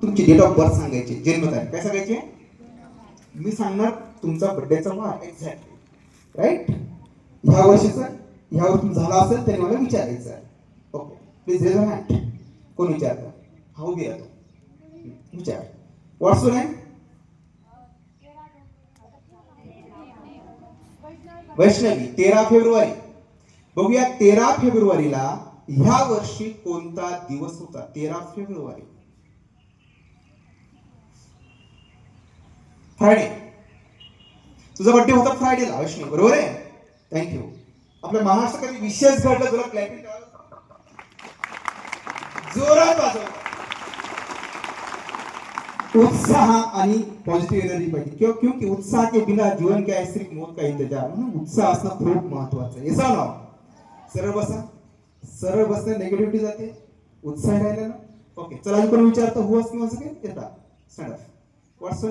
तुमची date of birth सांगायची, जन्मतारीख काय सांगायची, मी सांगणार तुमचा बर्थडेचा वार एक्झॅक्टली, राईट. ह्या वर्षीचा ह्यावर तुम्ही झाला असेल त्याने मला विचारायचं. Okay, please raise your hand. कोण विचारतं? हा उभी राहतो, विचार. What's your name? वैष्णवी. 13 फेब्रुवारी. बघूया 13 फेब्रुवारीला ह्या वर्षी कोणता दिवस होता? 13 फेब्रुवारी फ्रायडे. तुझा बर्थडे होता फ्रायडेला वैष्णवी, बरोबर आहे. थँक्यू. आपल्या महाराष्ट्रात काही विशेष घडलं तुला क्लॅपिंग जोरात वाजव. उत्साह आणि पॉझिटिव्ह एनर्जी पाहिजे, क्योंकि उत्साह के बिना जीवन क्या है, सिर्फ मौत का इंतजार. उत्साह असणं खूप महत्वाचं आहे. येसा ना, सरळ बसा. सरळ बसणे निगेटिव्हिटी जाते, उत्साह राहिला ना. ओके, चला कोण विचारतो हुअस किंवा सगळे येतात. Stand up. व्हॉट्स